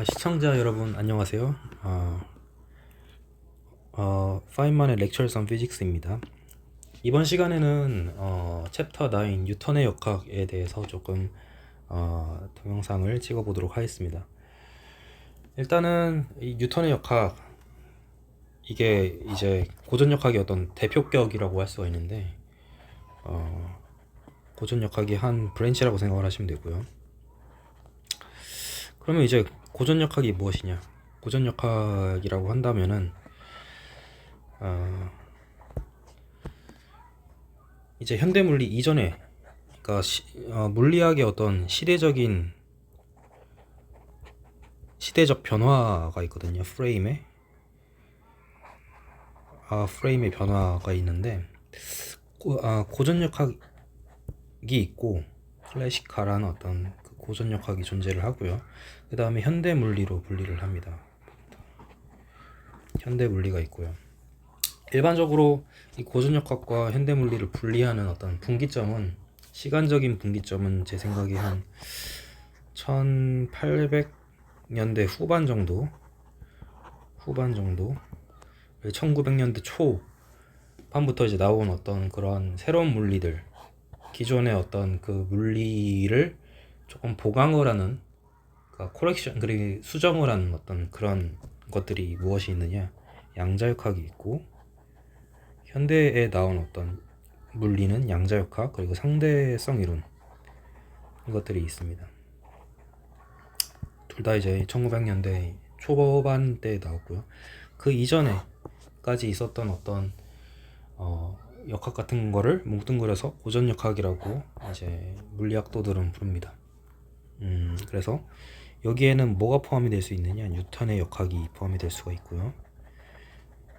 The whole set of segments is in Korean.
시청자 여러분 안녕하세요. 파인만의 Lectures on Physics입니다. 이번 시간에는 챕터 9 뉴턴의 역학에 대해서 조금 동영상을 찍어보도록 하겠습니다. 일단은 이 뉴턴의 역학, 이게 이제 고전역학의 어떤 대표격이라고 할 수가 있는데, 고전역학의 한 브랜치라고 생각을 하시면 되고요. 그러면 이제 고전역학이 무엇이냐? 고전역학이라고 한다면은 이제 현대물리 이전에, 그러니까 물리학의 어떤 시대적 변화가 있거든요. 프레임의 변화가 있는데, 고전역학이 있고 클래시카라는 어떤 그 고전역학이 존재를 하고요. 그 다음에 현대물리로 분리를 합니다. 현대물리가 있고요. 일반적으로 이 고전역학과 현대물리를 분리하는 어떤 분기점은, 시간적인 분기점은 제 생각에 한 1800년대 후반 정도 1900년대 초반부터 이제 나온 어떤 그런 새로운 물리들, 기존의 어떤 그 물리를 조금 보강을 하는, 그러니까 코렉션, 그리고 수정을 하는 어떤 그런 것들이 무엇이 있느냐, 양자역학이 있고, 현대에 나온 어떤 물리는 양자역학, 그리고 상대성 이론, 이것들이 있습니다. 둘 다 이제 1900년대 초반 때 나왔고요. 그 이전에까지 있었던 어떤 역학 같은 거를 뭉뚱그려서 고전역학이라고 이제 물리학도들은 부릅니다. 그래서 여기에는 뭐가 포함이 될 수 있느냐, 뉴턴의 역학이 포함이 될 수가 있고요.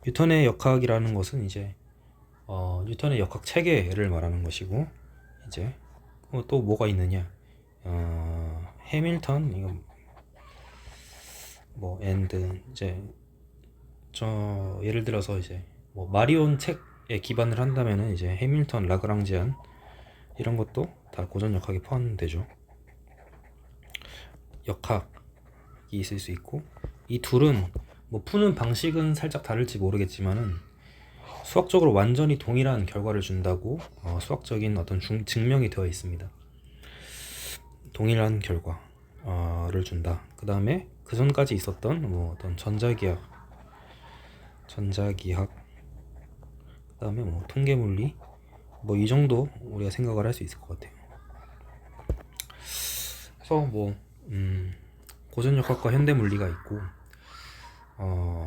뉴턴의 역학이라는 것은 이제 뉴턴의 역학 체계를 말하는 것이고, 이제 또 뭐가 있느냐, 해밀턴, 이거 뭐 엔드, 이제 예를 들어서 이제 뭐 마리온 책에 기반을 한다면은 이제 해밀턴, 라그랑지안, 이런 것도 다 고전 역학에 포함되죠. 역학이 있을 수 있고, 이 둘은 뭐 푸는 방식은 살짝 다를지 모르겠지만은 수학적으로 완전히 동일한 결과를 준다고 수학적인 어떤 증명이 되어 있습니다. 동일한 결과를 준다. 그 다음에 그 전까지 있었던 뭐 어떤 전자기학, 그 다음에 뭐 통계물리, 뭐 이 정도 우리가 생각을 할 수 있을 것 같아요. 그래서 뭐 고전역학과 현대물리가 있고,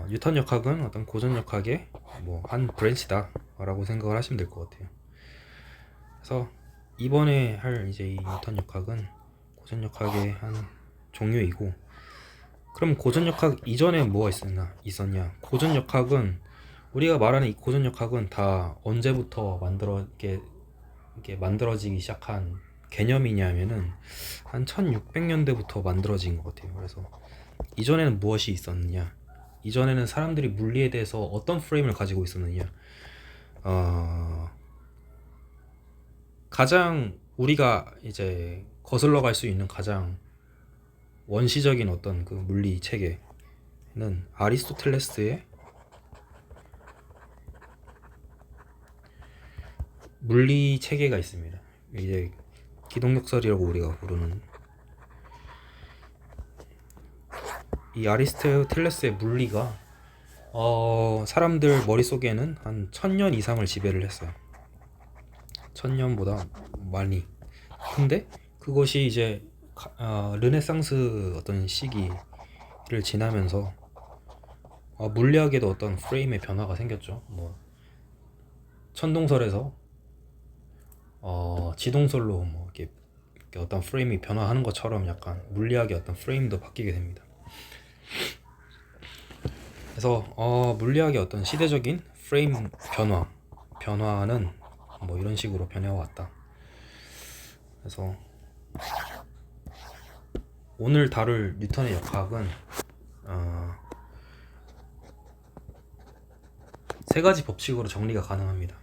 뉴턴 역학은 어떤 고전역학의 뭐 한 브랜치다 라고 생각을 하시면 될 것 같아요. 그래서 이번에 할 이제 이 뉴턴 역학은 고전역학의 한 종류이고, 그럼 고전역학 이전에 뭐가 있었냐? 고전역학은, 우리가 말하는 이 고전역학은 다 언제부터 이렇게 만들어지기 시작한 개념이냐면은 한 1600년대부터 만들어진 것 같아요. 그래서 이전에는 무엇이 있었느냐? 이전에는 사람들이 물리에 대해서 어떤 프레임을 가지고 있었느냐? 가장 우리가 이제 거슬러 갈 수 있는 가장 원시적인 어떤 그 물리 체계는 아리스토텔레스의 물리 체계가 있습니다. 이제 기동력설이라고 우리가 부르는 이 아리스토텔레스의 물리가 사람들 머릿속에는 한 1000년 이상을 지배를 했어요. 1000년보다 많이. 근데 그것이 이제 르네상스 어떤 시기를 지나면서 물리학에도 어떤 프레임의 변화가 생겼죠. 뭐 천동설에서 지동설로 뭐 이렇게 어떤 프레임이 변화하는 것처럼 약간 물리학의 어떤 프레임도 바뀌게 됩니다. 그래서 물리학의 어떤 시대적인 프레임 변화는 뭐 이런 식으로 변해왔다. 그래서 오늘 다룰 뉴턴의 역학은 세 가지 법칙으로 정리가 가능합니다.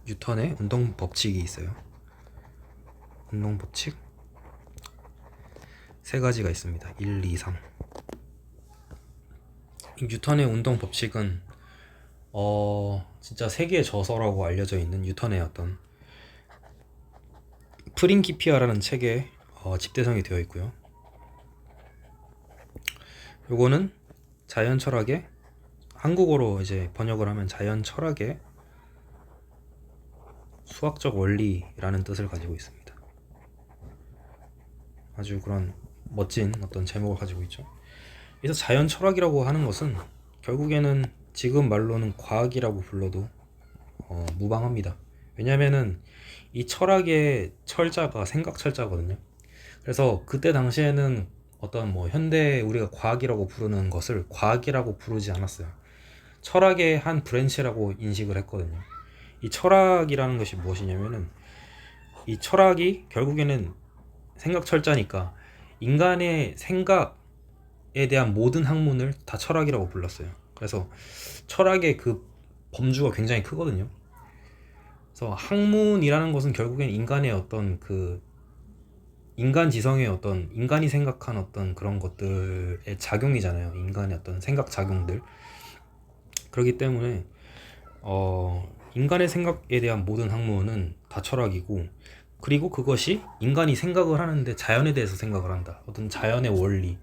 뉴턴의 운동 법칙이 있어요. 운동 법칙 세 가지가 있습니다. 1, 2, 3. 이 뉴턴의 운동 법칙은 진짜 세계의 저서라고 알려져 있는 뉴턴의 어떤 프린키피아라는 책에 집대성이 되어 있고요. 요거는 자연 철학의, 한국어로 이제 번역을 하면 자연 철학의 수학적 원리라는 뜻을 가지고 있습니다. 아주 그런 멋진 어떤 제목을 가지고 있죠. 그래서 자연 철학이라고 하는 것은 결국에는 지금 말로는 과학이라고 불러도 무방합니다. 왜냐면은 이 철학의 철자가 생각 철자거든요. 그래서 그때 당시에는 어떤 뭐 현대 우리가 과학이라고 부르는 것을 과학이라고 부르지 않았어요. 철학의 한 브랜치라고 인식을 했거든요. 이 철학이라는 것이 무엇이냐면은, 이 철학이 결국에는 생각 철자니까 인간의 생각에 대한 모든 학문을 다 철학이라고 불렀어요. 그래서 철학의 그 범주가 굉장히 크거든요. 그래서 학문이라는 것은 결국엔 인간의 어떤 그 인간 지성의 어떤 인간이 생각한 어떤 그런 것들의 작용이잖아요. 인간의 어떤 생각 작용들. 그렇기 때문에 인간의 생각에 대한 모든 학문은 다 철학이고, 그리고 그것이 인간이 생각을 하는데 자연에 대해서 생각을 한다. 어떤 자연의 원리.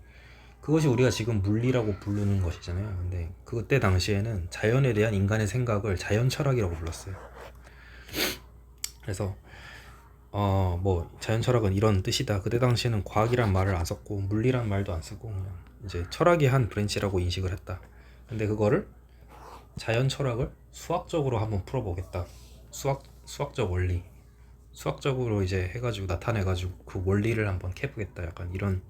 그것이 우리가 지금 물리라고 부르는 것이잖아요. 근데 그때 당시에는 자연에 대한 인간의 생각을 자연 철학이라고 불렀어요. 그래서 뭐 자연 철학은 이런 뜻이다. 그때 당시에는 과학이란 말을 안 썼고 물리란 말도 안 쓰고 그냥 이제 철학의 한 브랜치라고 인식을 했다. 근데 그거를 자연 철학을 수학적으로 한번 풀어보겠다. 수학적 원리. 수학적으로 이제 해가지고 나타내가지고 그 원리를 한번 캐보겠다. 약간 이런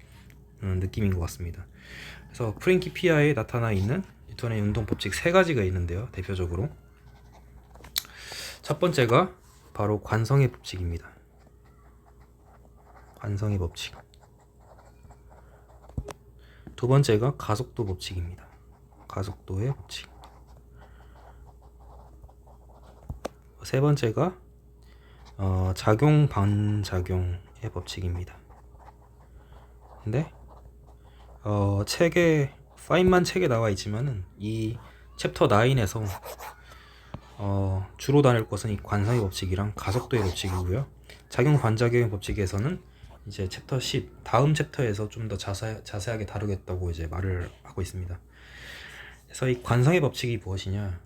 느낌인 것 같습니다. 그래서 프린키피아에 나타나 있는 뉴턴의 운동 법칙 세 가지가 있는데요. 대표적으로 첫 번째가 바로 관성의 법칙입니다. 관성의 법칙. 두 번째가 가속도 법칙입니다. 가속도의 법칙. 세 번째가 작용 반작용의 법칙입니다. 근데 책에 파인만 책에 나와 있지만은 이 챕터 9에서 주로 다룰 것은 이 관성의 법칙이랑 가속도의 법칙이고요. 작용 반작용의 법칙에서는 이제 챕터 10 다음 챕터에서 좀 더 자세하게 다루겠다고 이제 말을 하고 있습니다. 그래서 이 관성의 법칙이 무엇이냐?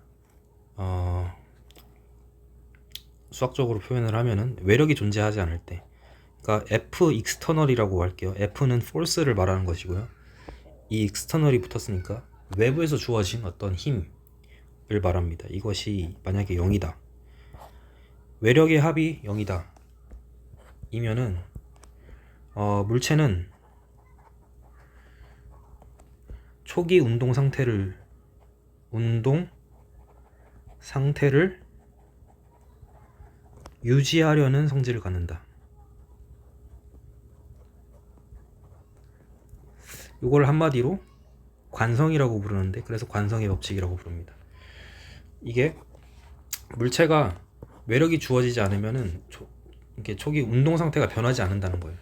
수학적으로 표현을 하면은 외력이 존재하지 않을 때, 그러니까 F external이라고 할게요. F는 force를 말하는 것이고요. 이 external이 붙었으니까 외부에서 주어진 어떤 힘을 말합니다. 이것이 만약에 0이다. 외력의 합이 0이다. 이면은 물체는 초기 운동 상태를 유지하려는 성질을 갖는다. 이걸 한마디로 관성이라고 부르는데, 그래서 관성의 법칙이라고 부릅니다. 이게 물체가 외력이 주어지지 않으면은 이렇게 초기 운동 상태가 변하지 않는다는 거예요.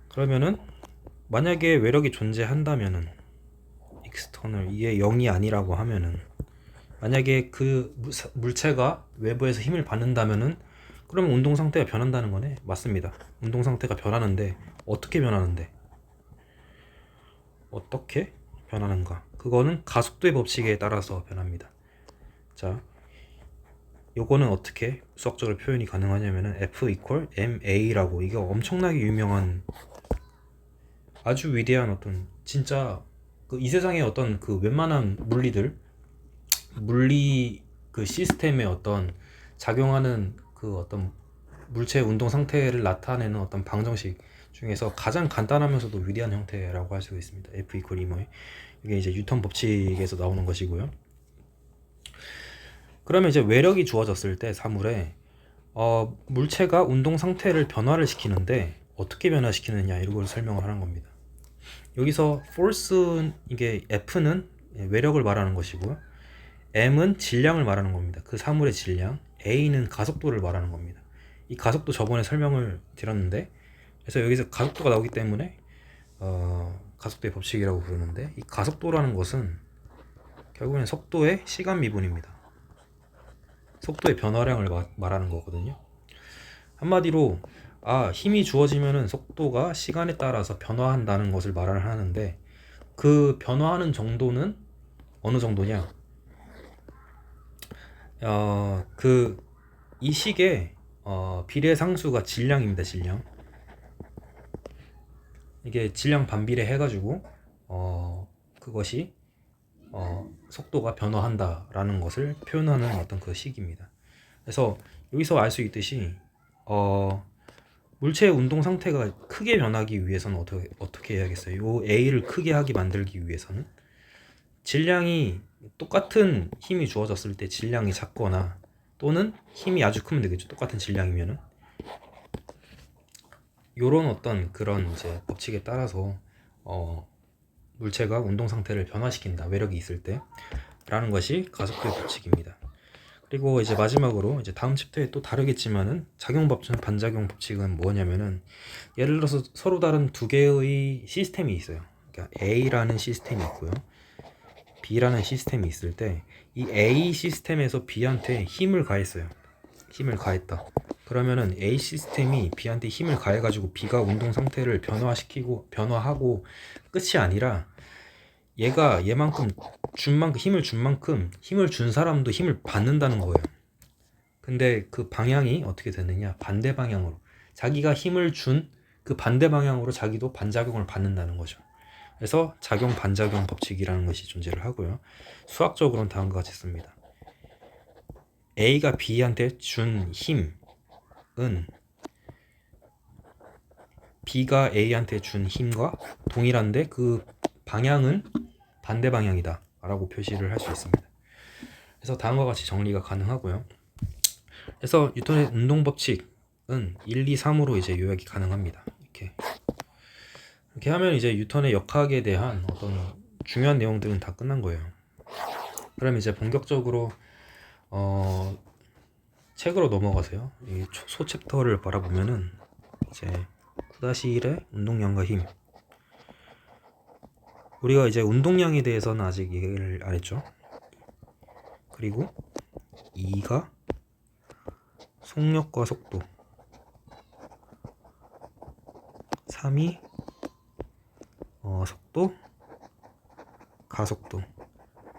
그러면은 만약에 외력이 존재한다면은 external 이게 0이 아니라고 하면은, 만약에 그 물체가 외부에서 힘을 받는다면은 그러면 운동 상태가 변한다는 거네. 맞습니다. 운동 상태가 변하는데 어떻게 변하는가? 그거는 가속도의 법칙에 따라서 변합니다. 자, 요거는 어떻게 수학적으로 표현이 가능하냐면은 F equal ma라고, 이게 엄청나게 유명한 아주 위대한 어떤 진짜 이 세상의 어떤 그 웬만한 물리 그 시스템의 어떤 작용하는 그 어떤 물체의 운동 상태를 나타내는 어떤 방정식 중에서 가장 간단하면서도 위대한 형태라고 할 수 있습니다. F equal 이모에 이게 이제 뉴턴 법칙에서 나오는 것이고요. 그러면 이제 외력이 주어졌을 때 사물에 물체가 운동 상태를 변화를 시키는데 어떻게 변화시키느냐, 이런 걸 설명을 하는 겁니다. 여기서 force, 이게 F는 외력을 말하는 것이고요. M은 질량을 말하는 겁니다. 그 사물의 질량. A는 가속도를 말하는 겁니다. 이 가속도 저번에 설명을 드렸는데, 그래서 여기서 가속도가 나오기 때문에 가속도의 법칙이라고 부르는데, 이 가속도라는 것은 결국엔 속도의 시간 미분입니다. 속도의 변화량을 말하는 거거든요. 한마디로 힘이 주어지면은 속도가 시간에 따라서 변화한다는 것을 말을 하는데, 그 변화하는 정도는 어느 정도냐? 이 식의 비례상수가 질량입니다. 질량. 이게 질량 반비례 해가지고 그것이 속도가 변화한다라는 것을 표현하는 어떤 그 식입니다. 그래서 여기서 알 수 있듯이 물체의 운동 상태가 크게 변하기 위해서는 어떻게 해야겠어요? 요 A를 크게 하게 만들기 위해서는 질량이 똑같은 힘이 주어졌을 때 질량이 작거나, 또는 힘이 아주 크면 되겠죠. 똑같은 질량이면은 요런 어떤 그런 이제 법칙에 따라서 물체가 운동 상태를 변화시킨다, 외력이 있을 때 라는 것이 가속도의 법칙입니다. 그리고 이제 마지막으로 이제 다음 챕터에 또 다르겠지만은 작용 법칙, 반작용 법칙은 뭐냐면은, 예를 들어서 서로 다른 두 개의 시스템이 있어요. 그러니까 A라는 시스템이 있고요, B라는 시스템이 있을 때, 이 A 시스템에서 B한테 힘을 가했어요. 힘을 가했다. 그러면은 A 시스템이 B한테 힘을 가해가지고 B가 운동 상태를 변화하고 끝이 아니라, 얘가 얘만큼 힘을 준 만큼 힘을 준 사람도 힘을 받는다는 거예요. 근데 그 방향이 어떻게 되느냐? 반대 방향으로. 자기가 힘을 준 그 반대 방향으로 자기도 반작용을 받는다는 거죠. 그래서 작용 반작용 법칙이라는 것이 존재를 하고요. 수학적으로는 다음과 같이 씁니다. A가 B한테 준 힘은 B가 A한테 준 힘과 동일한데 그 방향은 반대 방향이다 라고 표시를 할 수 있습니다. 그래서 다음과 같이 정리가 가능하고요. 그래서 뉴턴의 운동 법칙은 1, 2, 3으로 이제 요약이 가능합니다. 이렇게 하면 이제 뉴턴의 역학에 대한 어떤 중요한 내용들은 다 끝난 거예요. 그럼 이제 본격적으로 책으로 넘어가세요. 이 소 챕터를 바라보면은 이제 9-1의 운동량과 힘. 우리가 이제 운동량에 대해서는 아직 얘기를 안 했죠. 그리고 2가 속력과 속도, 3이 속도, 가속도.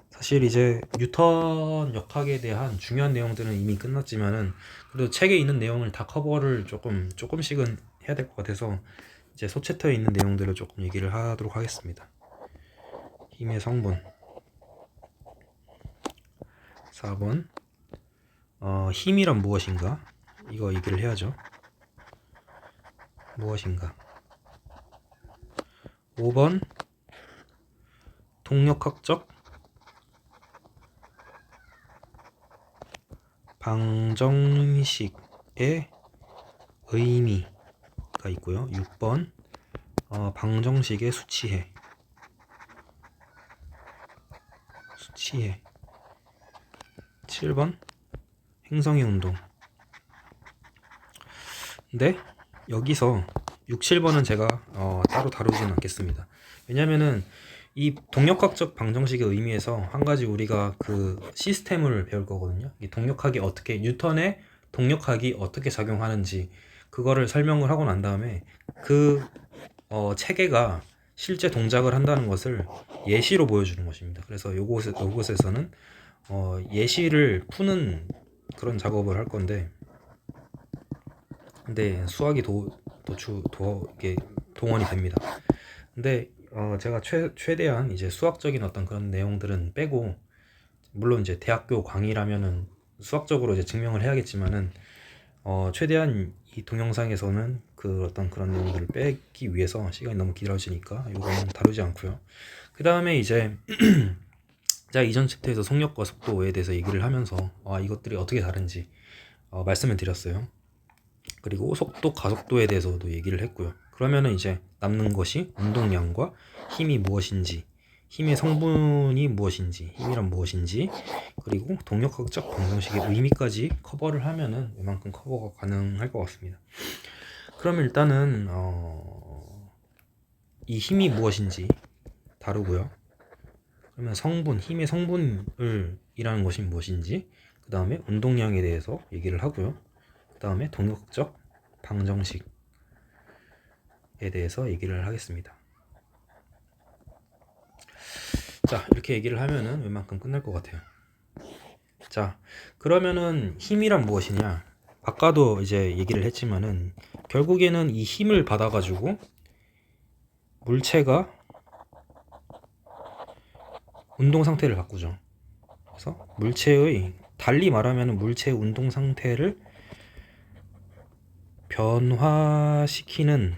사실 이제 뉴턴 역학에 대한 중요한 내용들은 이미 끝났지만은, 그래도 책에 있는 내용을 다 커버를 조금씩은 해야 될 것 같아서 이제 소챕터에 있는 내용들을 조금 얘기를 하도록 하겠습니다. 힘의 성분. 4번 힘이란 무엇인가? 이거 얘기를 해야죠. 무엇인가? 5번 동력학적 방정식의 의미가 있고요. 6번 방정식의 수치해. 7번 행성의 운동. 근데 여기서 6, 7번은 제가 따로 다루지는 않겠습니다. 왜냐면은 이 동력학적 방정식의 의미에서 한 가지 우리가 그 시스템을 배울 거거든요. 이 동력학이 어떻게, 뉴턴의 동력학이 어떻게 작용하는지 그거를 설명을 하고 난 다음에 그 체계가 실제 동작을 한다는 것을 예시로 보여주는 것입니다. 그래서 요곳에서는 예시를 푸는 그런 작업을 할 건데, 근데 수학이 이게 동원이 됩니다. 근데 제가 최대한 이제 수학적인 어떤 그런 내용들은 빼고, 물론 이제 대학교 강의라면은 수학적으로 이제 증명을 해야겠지만은 최대한 이 동영상에서는 그 어떤 그런 내용들을 빼기 위해서 시간이 너무 길어지니까 이거는 다루지 않고요. 그 다음에 이제 제가 이전 챕터에서 속력과 속도에 대해서 얘기를 하면서 이것들이 어떻게 다른지 말씀을 드렸어요. 그리고 속도, 가속도에 대해서도 얘기를 했고요. 그러면은 이제 남는 것이 운동량과 힘이 무엇인지, 힘의 성분이 무엇인지, 힘이란 무엇인지, 그리고 동력학적 방정식의 의미까지 커버를 하면은 이만큼 커버가 가능할 것 같습니다. 그럼 일단은 이 힘이 무엇인지 다루고요. 그러면 성분, 힘의 성분을 이라는 것이 무엇인지, 그 다음에 운동량에 대해서 얘기를 하고요. 그 다음에 동력적 방정식에 대해서 얘기를 하겠습니다. 자, 이렇게 얘기를 하면은 웬만큼 끝날 것 같아요. 자, 그러면은 힘이란 무엇이냐? 아까도 이제 얘기를 했지만은 결국에는 이 힘을 받아가지고 물체가 운동 상태를 바꾸죠. 그래서 물체의, 달리 말하면 물체의 운동 상태를 변화시키는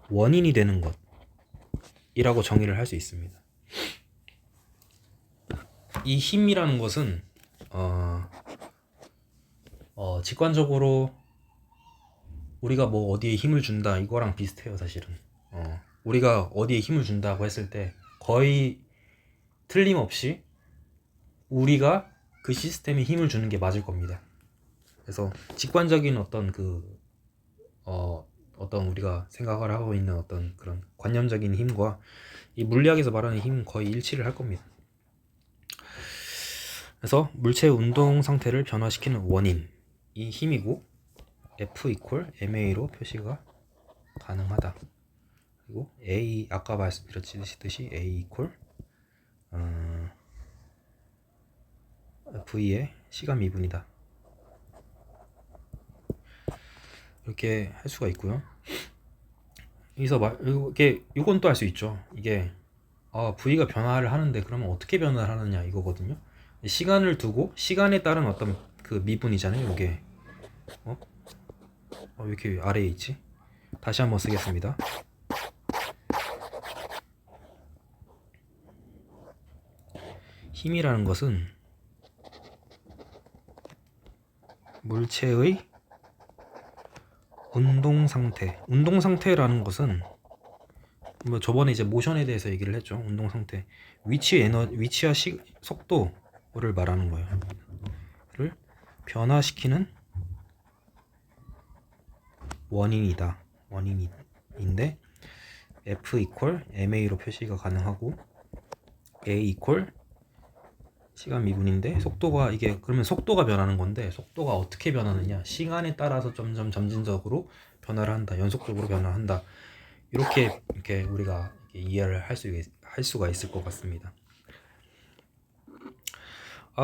원인이 되는 것이라고 정의를 할 수 있습니다. 이 힘이라는 것은 직관적으로 우리가 뭐 어디에 힘을 준다 이거랑 비슷해요. 사실은 우리가 어디에 힘을 준다고 했을 때 거의 틀림없이 우리가 그 시스템에 힘을 주는 게 맞을 겁니다. 그래서 직관적인 어떤 어떤 우리가 생각을 하고 있는 어떤 그런 관념적인 힘과 이 물리학에서 말하는 힘은 거의 일치를 할 겁니다. 그래서 물체의 운동 상태를 변화시키는 원인, 이 힘이고 F 이퀄 MA로 표시가 가능하다. 그리고 A, 아까 말씀드렸듯이 A 이퀄 V의 시간 미분이다. 이렇게 할 수가 있고요. 여기서 이건 또 알 수 있죠. 이게 V가 변화를 하는데 그러면 어떻게 변화를 하느냐 이거거든요. 시간을 두고 시간에 따른 어떤 그 미분이잖아요. 이게 왜 이렇게 아래에 있지? 다시 한번 쓰겠습니다. 힘이라는 것은 물체의 운동 상태라는 것은 뭐 저번에 이제 모션에 대해서 얘기를 했죠. 운동 상태, 위치와 속도를 말하는 거예요. 를 변화시키는 원인인데 F 이퀄 MA로 표시가 가능하고 A 이퀄 시간 미분인데 속도가 그러면 속도가 변하는 건데 속도가 어떻게 변하느냐? 시간에 따라서 점진적으로 변화를 한다. 연속적으로 변화한다. 이렇게 우리가 이해를 할 수가 있을 것 같습니다.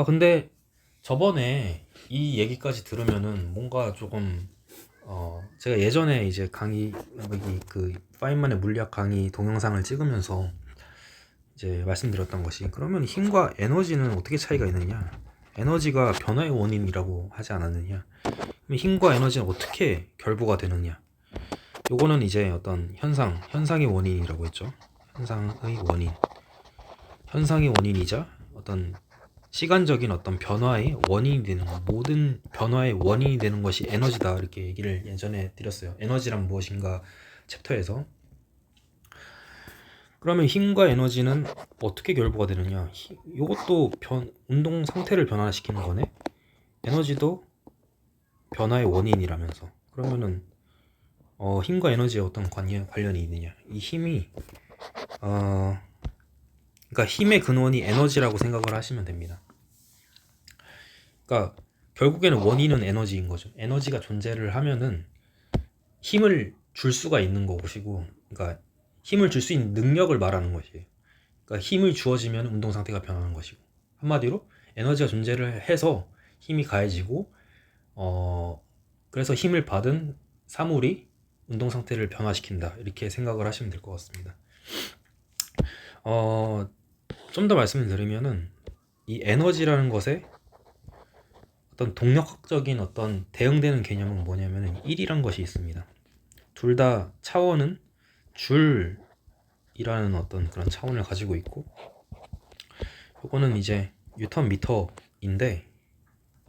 근데 저번에 이 얘기까지 들으면은 뭔가 조금 제가 예전에 이제 강의 그 파인만의 물리학 강의 동영상을 찍으면서 이제 말씀드렸던 것이, 그러면 힘과 에너지는 어떻게 차이가 있느냐? 에너지가 변화의 원인이라고 하지 않았느냐? 그럼 힘과 에너지는 어떻게 결부가 되느냐? 요거는 이제 어떤 현상의 원인이라고 했죠. 현상의 원인이자 어떤 시간적인 어떤 변화의 원인이 되는 것, 모든 변화의 원인이 되는 것이 에너지다, 이렇게 얘기를 예전에 드렸어요. 에너지란 무엇인가 챕터에서. 그러면 힘과 에너지는 어떻게 결부가 되느냐? 이것도 운동 상태를 변화시키는 거네. 에너지도 변화의 원인이라면서. 그러면은 힘과 에너지에 어떤 관련이 있느냐? 이 힘이 그러니까 힘의 근원이 에너지라고 생각을 하시면 됩니다. 그러니까 결국에는 원인은 에너지인 거죠. 에너지가 존재를 하면은 힘을 줄 수가 있는 것이고, 그러니까 힘을 줄 수 있는 능력을 말하는 것이에요. 그러니까 힘을 주어지면 운동 상태가 변하는 것이고, 한마디로 에너지가 존재를 해서 힘이 가해지고 그래서 힘을 받은 사물이 운동 상태를 변화시킨다, 이렇게 생각을 하시면 될 것 같습니다. 좀 더 말씀을 드리면은 이 에너지라는 것에 어떤 동력학적인 어떤 대응되는 개념은 뭐냐면은 1이란 것이 있습니다. 둘 다 차원은 줄이라는 어떤 그런 차원을 가지고 있고, 요거는 이제 뉴턴 미터인데,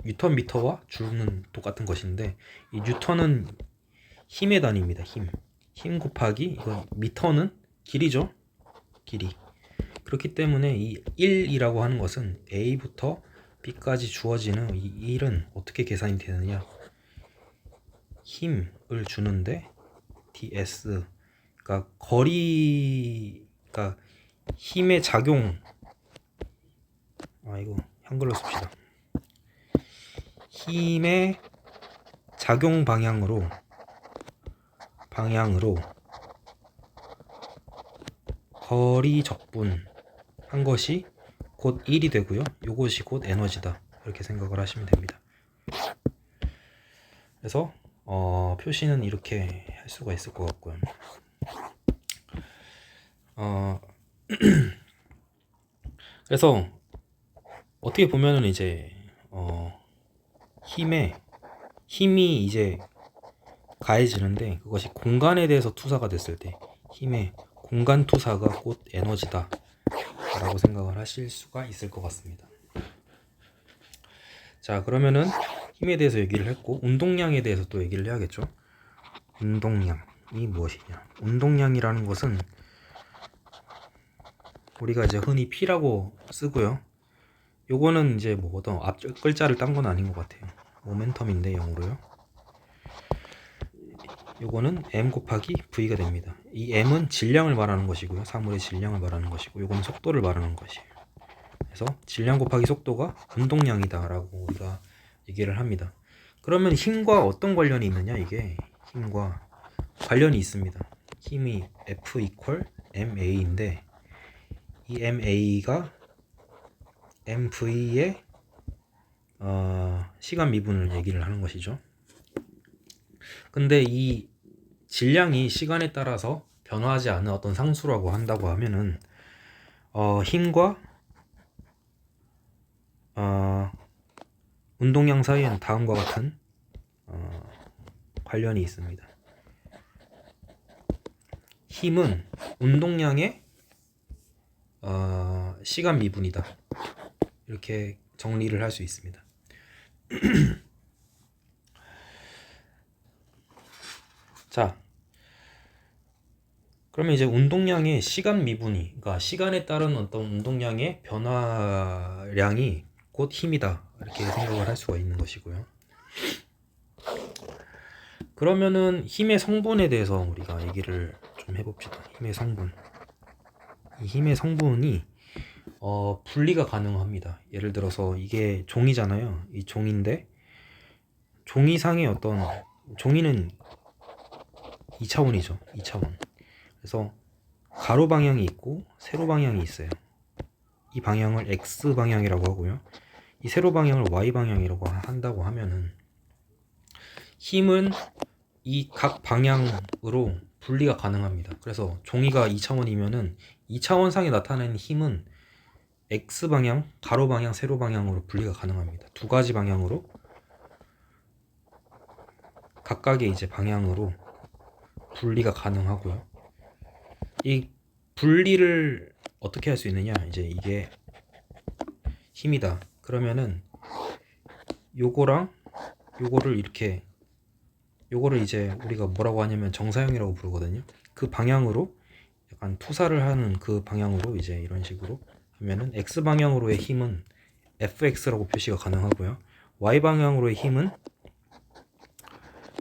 뉴턴 미터와 줄은 똑같은 것인데, 이 뉴턴은 힘의 단위입니다. 힘 곱하기 이건 미터는 길이죠. 길이. 그렇기 때문에 이 1이라고 하는 것은 A부터 B까지 주어지는 이 1은 어떻게 계산이 되느냐? 힘을 주는데 ds가 그러니까 그러니까 힘의 작용, 이거 한글로 씁시다. 힘의 작용 방향으로 거리 적분한 것이 곧 1이 되고요. 이것이 곧 에너지다. 이렇게 생각을 하시면 됩니다. 그래서 표시는 이렇게 할 수가 있을 것 같고요. 그래서 어떻게 보면은 이제 힘이 이제 가해지는데, 그것이 공간에 대해서 투사가 됐을 때 힘의 공간 투사가 곧 에너지다 라고 생각을 하실 수가 있을 것 같습니다. 자, 그러면은 힘에 대해서 얘기를 했고, 운동량에 대해서 또 얘기를 해야겠죠. 운동량이 무엇이냐? 운동량이라는 것은 우리가 이제 흔히 P라고 쓰고요. 요거는 이제 뭐 어떤 앞쪽 글자를 딴 건 아닌 것 같아요. 모멘텀인데 영어로요. 요거는 M 곱하기 V가 됩니다. 이 M은 질량을 말하는 것이고요. 사물의 질량을 말하는 것이고, 요거는 속도를 말하는 것이에요. 그래서 질량 곱하기 속도가 운동량이다 라고 우리가 얘기를 합니다. 그러면 힘과 어떤 관련이 있느냐? 이게 힘과 관련이 있습니다. 힘이 F 이퀄 MA인데, 이 MA가 MV의 시간 미분을 얘기를 하는 것이죠. 근데 이 질량이 시간에 따라서 변화하지 않는 어떤 상수라고 한다고 하면은 힘과 운동량 사이에는 다음과 같은 관련이 있습니다. 힘은 운동량의 시간 미분이다. 이렇게 정리를 할 수 있습니다. 자, 그러면 이제 운동량의 시간 미분이, 그러니까 시간에 따른 어떤 운동량의 변화량이 곧 힘이다. 이렇게 생각을 할 수가 있는 것이고요. 그러면은 힘의 성분에 대해서 우리가 얘기를 좀 해봅시다. 힘의 성분. 이 힘의 성분이 분리가 가능합니다. 예를 들어서 이게 종이잖아요. 이 종인데 종이상의 어떤 종이는 2차원이죠. 2차원. 그래서 가로 방향이 있고 세로 방향이 있어요. 이 방향을 X 방향이라고 하고요. 이 세로 방향을 Y 방향이라고 한다고 하면은 힘은 이 각 방향으로 분리가 가능합니다. 그래서 종이가 2차원이면은 2차원상에 나타나는 힘은 X 방향, 가로 방향, 세로 방향으로 분리가 가능합니다. 두 가지 방향으로 각각의 이제 방향으로 분리가 가능하고요. 이 분리를 어떻게 할 수 있느냐? 이제 이게 힘이다. 그러면은 요거랑 요거를 이렇게, 요거를 이제 우리가 뭐라고 하냐면 정사형이라고 부르거든요. 그 방향으로 약간 투사를 하는 그 방향으로 이제 이런 식으로 하면은 X 방향으로의 힘은 FX라고 표시가 가능하고요. Y 방향으로의 힘은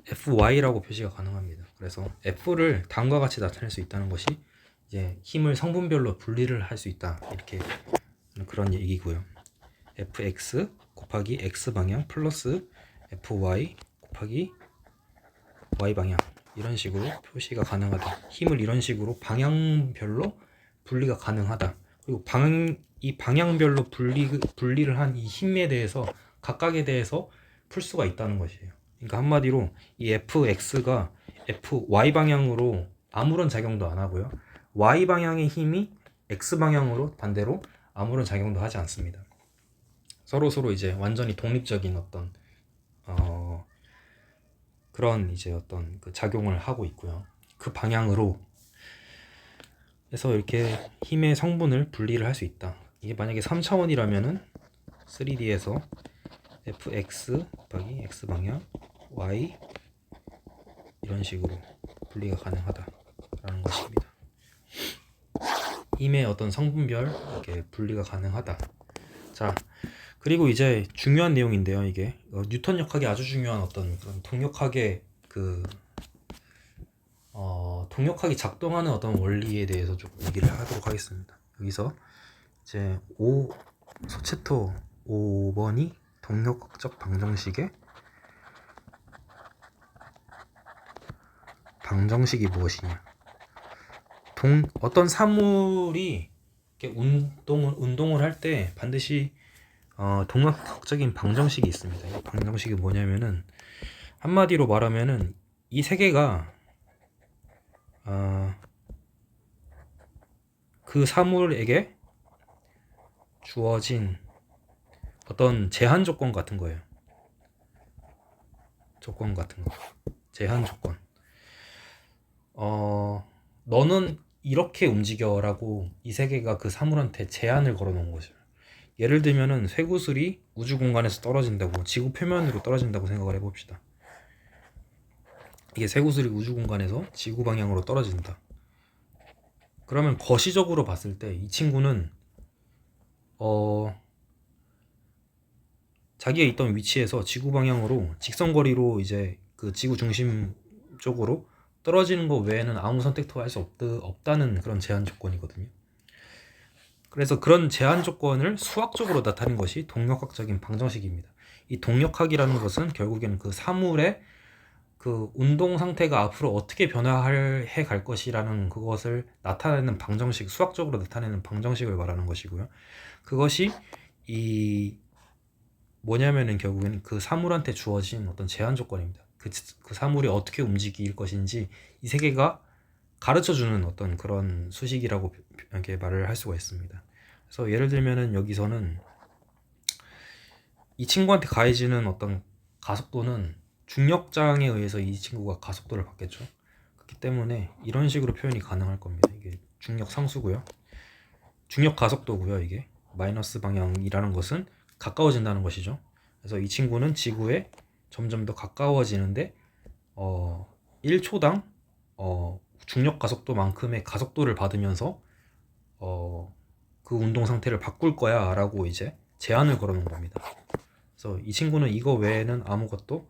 FY라고 표시가 가능합니다. 그래서 F를 다음과 같이 나타낼 수 있다는 것이 이제 힘을 성분별로 분리를 할 수 있다. 이렇게 그런 얘기고요. FX 곱하기 X 방향 플러스 FY 곱하기 Y 방향, 이런 식으로 표시가 가능하다. 힘을 이런 식으로 방향별로 분리가 가능하다. 그리고 이 방향별로 분리를 한 이 힘에 대해서 각각에 대해서 풀 수가 있다는 것이에요. 그러니까 한마디로 이 FX가 FY 방향으로 아무런 작용도 안 하고요. Y 방향의 힘이 X 방향으로 반대로 아무런 작용도 하지 않습니다. 서로 이제 완전히 독립적인 어떤 그런 이제 어떤 그 작용을 하고 있고요. 그 방향으로 해서 이렇게 힘의 성분을 분리를 할 수 있다. 이게 만약에 3차원이라면은 3D에서 fx 곱하기 x 방향 y 이런 식으로 분리가 가능하다라는 것입니다. 힘의 어떤 성분별 이렇게 분리가 가능하다. 자, 그리고 이제 중요한 내용인데요. 이게 뉴턴 역학이 아주 중요한 어떤 그런 동력학의 그 동력학이 작동하는 어떤 원리에 대해서 조금 얘기를 하도록 하겠습니다. 여기서 이제 소체토 5번이 동력학적 방정식이 무엇이냐? 어떤 사물이 이렇게 운동을 할 때 반드시 동력학적인 방정식이 있습니다. 이 방정식이 뭐냐면은 한마디로 말하면은 이 세계가 그 사물에게 주어진 어떤 제한 조건 같은 거예요. 조건 같은 거. 제한 조건. 너는 이렇게 움직여라고 이 세계가 그 사물한테 제한을 걸어 놓은 거죠. 예를 들면은 쇠구슬이 우주 공간에서 떨어진다고, 지구 표면으로 떨어진다고 생각을 해봅시다. 이게 쇠구슬이 우주 공간에서 지구 방향으로 떨어진다. 그러면 거시적으로 봤을 때 이 친구는 자기가 있던 위치에서 지구 방향으로 직선거리로 이제 그 지구 중심 쪽으로 떨어지는 거 외에는 아무 선택도 할 수 없다는 그런 제한 조건이거든요. 그래서 그런 제한 조건을 수학적으로 나타낸 것이 동력학적인 방정식입니다. 이 동력학이라는 것은 결국에는 그 사물의 그 운동 상태가 앞으로 어떻게 변화해 갈 것이라는 그것을 나타내는 방정식, 수학적으로 나타내는 방정식을 말하는 것이고요. 그것이 뭐냐면은 결국에는 그 사물한테 주어진 어떤 제한 조건입니다. 그 사물이 어떻게 움직일 것인지 이 세계가 가르쳐주는 어떤 그런 수식이라고 이렇게 말을 할 수가 있습니다. 그래서 예를 들면은 여기서는 이 친구한테 가해지는 어떤 가속도는 중력장에 의해서 이 친구가 가속도를 받겠죠. 그렇기 때문에 이런 식으로 표현이 가능할 겁니다. 이게 중력 상수고요. 중력 가속도고요. 이게 마이너스 방향이라는 것은 가까워진다는 것이죠. 그래서 이 친구는 지구에 점점 더 가까워지는데 1초당 중력 가속도만큼의 가속도를 받으면서 그 운동 상태를 바꿀 거야 라고 이제 제한을 걸어 놓은 겁니다. 그래서 이 친구는 이거 외에는 아무것도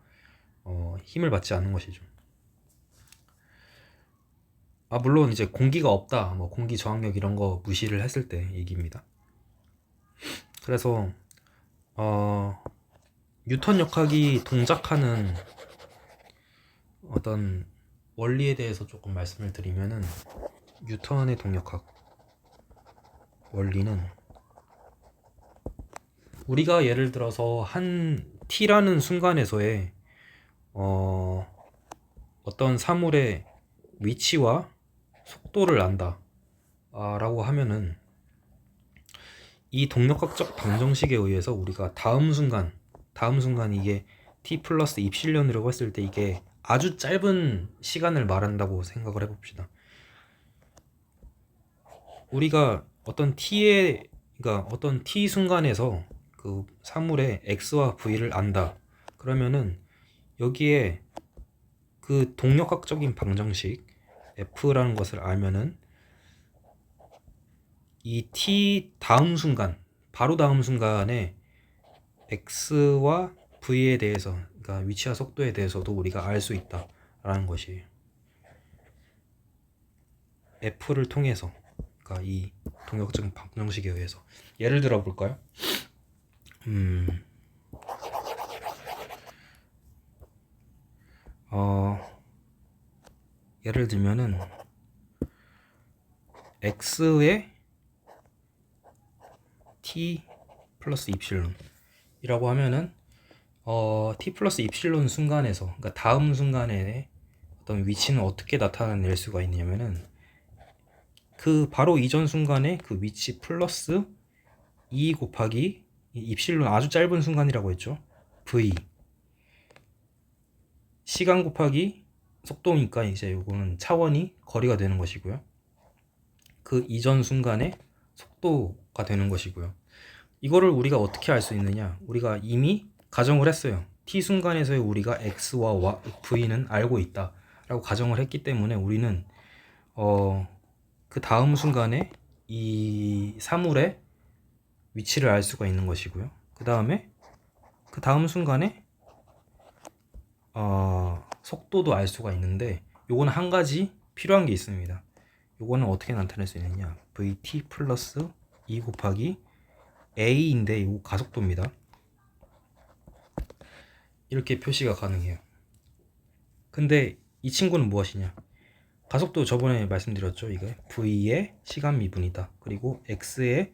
힘을 받지 않는 것이죠. 물론 이제 공기가 없다, 뭐 공기 저항력 이런 거 무시를 했을 때 얘기입니다. 그래서 뉴턴 역학이 동작하는 어떤 원리에 대해서 조금 말씀을 드리면은, 뉴턴의 동력학 원리는 우리가 예를 들어서 한 t라는 순간에서의 어떤 사물의 위치와 속도를 안다 라고 하면은 이 동력학적 방정식에 의해서 우리가 다음 순간 이게 t 플러스 입실론이라고 했을 때 이게 아주 짧은 시간을 말한다고 생각을 해봅시다. 우리가 어떤 어떤 t 순간에서 그 사물의 x와 v를 안다. 그러면은 여기에 그 동력학적인 방정식 f라는 것을 알면은 이 t 바로 다음 순간에 x와 v에 대해서, 그러니까 위치와 속도에 대해서도 우리가 알 수 있다라는 것이에요. f를 통해서, 그러니까 이 동력적인 방정식에 의해서. 예를 들어 볼까요? 예를 들면은 x의 t 플러스 입실론이라고 하면은 t 플러스 입실론 순간에서, 그러니까 다음 순간에 어떤 위치는 어떻게 나타낼 수가 있냐면은 그 바로 이전 순간에 그 위치 플러스 2 곱하기 입실론 아주 짧은 순간이라고 했죠. v 시간 곱하기 속도니까 이제 요거는 차원이 거리가 되는 것이고요. 그 이전 순간의 속도가 되는 것이고요. 이거를 우리가 어떻게 알 수 있느냐? 우리가 이미 가정을 했어요. t 순간에서의 우리가 x와 v는 알고 있다 라고 가정을 했기 때문에 우리는 그 다음 순간에 이 사물의 위치를 알 수가 있는 것이고요. 그 다음 순간에 속도도 알 수가 있는데, 요거는 한 가지 필요한 게 있습니다. 요거는 어떻게 나타낼 수 있느냐, vt 플러스 2 곱하기 a인데 이거 가속도입니다. 이렇게 표시가 가능해요. 근데 이 친구는 무엇이냐, 가속도 저번에 말씀드렸죠. 이게 v의 시간 미분이다. 그리고 x의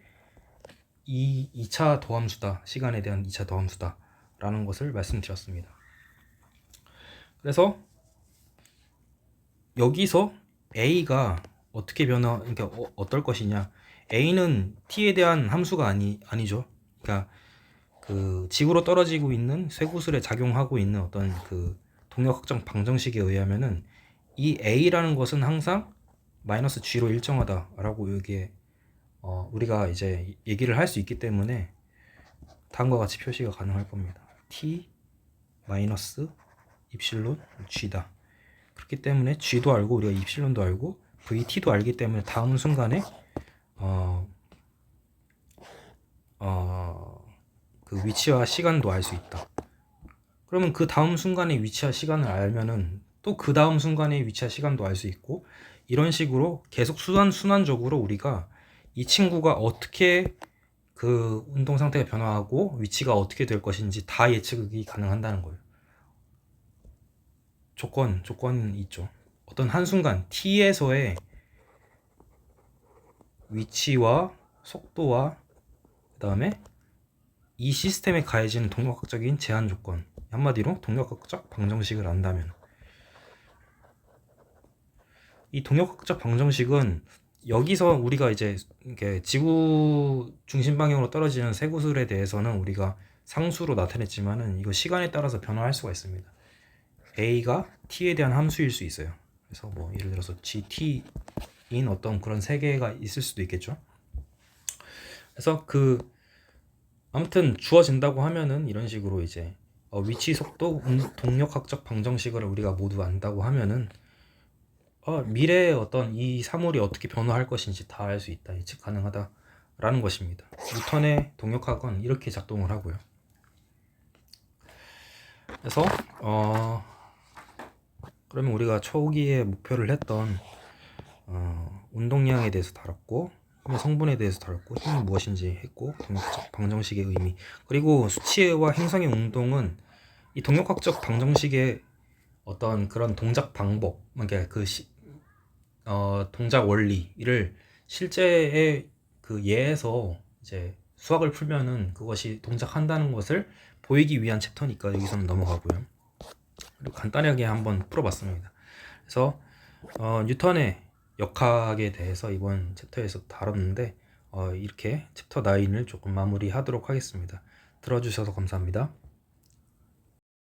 2차 더함수다. 시간에 대한 2차 더함수다 라는 것을 말씀드렸습니다. 그래서 여기서 a가 어떻게 그러니까 어떨 것이냐, a는 t에 대한 함수가 아니죠. 그러니까 그 지구로 떨어지고 있는 쇠구슬에 작용하고 있는 어떤 그 동력학적 방정식에 의하면은 이 a라는 것은 항상 마이너스 g로 일정하다라고 여기에 우리가 이제 얘기를 할 수 있기 때문에 다음과 같이 표시가 가능할 겁니다. t 마이너스 입실론 g다. 그렇기 때문에 g도 알고 우리가 입실론도 알고 vt도 알기 때문에 다음 순간에 그 위치와 시간도 알 수 있다. 그러면 그 다음 순간의 위치와 시간을 알면은 또 그 다음 순간의 위치와 시간도 알 수 있고, 이런 식으로 계속 순환적으로 우리가 이 친구가 어떻게 그 운동 상태가 변화하고 위치가 어떻게 될 것인지 다 예측이 가능한다는 거예요. 조건이 있죠. 어떤 한순간 t에서의 위치와 속도와 그 다음에 이 시스템에 가해지는 동력학적인 제한 조건, 한마디로 동력학적 방정식을 안다면, 이 동력학적 방정식은 여기서 우리가 이제 이렇게 지구 중심 방향으로 떨어지는 쇠구슬에 대해서는 우리가 상수로 나타냈지만은 이거 시간에 따라서 변화할 수가 있습니다. a가 t에 대한 함수일 수 있어요. 그래서 뭐 예를 들어서 gt인 어떤 그런 세계가 있을 수도 있겠죠. 그래서 아무튼 주어진다고 하면은 이런 식으로 이제 위치, 속도, 동력학적 방정식을 우리가 모두 안다고 하면은 미래의 어떤 이 사물이 어떻게 변화할 것인지 다 알 수 있다, 예측 가능하다라는 것입니다. 뉴턴의 동력학은 이렇게 작동을 하고요. 그래서 그러면 우리가 초기에 목표를 했던 운동량에 대해서 다뤘고, 힘의 성분에 대해서 다뤘고, 힘이 무엇인지 했고, 동력학적 방정식의 의미, 그리고 수치와 행성의 운동은 이 동력학적 방정식의 어떤 그런 동작 방법, 그러니까 동작 원리를 실제의 그 예에서 이제 수학을 풀면은 그것이 동작한다는 것을 보이기 위한 챕터니까 여기서는 넘어가고요. 그리고 간단하게 한번 풀어봤습니다. 그래서 뉴턴의 역학에 대해서 이번 챕터에서 다뤘는데 이렇게 챕터 9을 조금 마무리하도록 하겠습니다. 들어주셔서 감사합니다.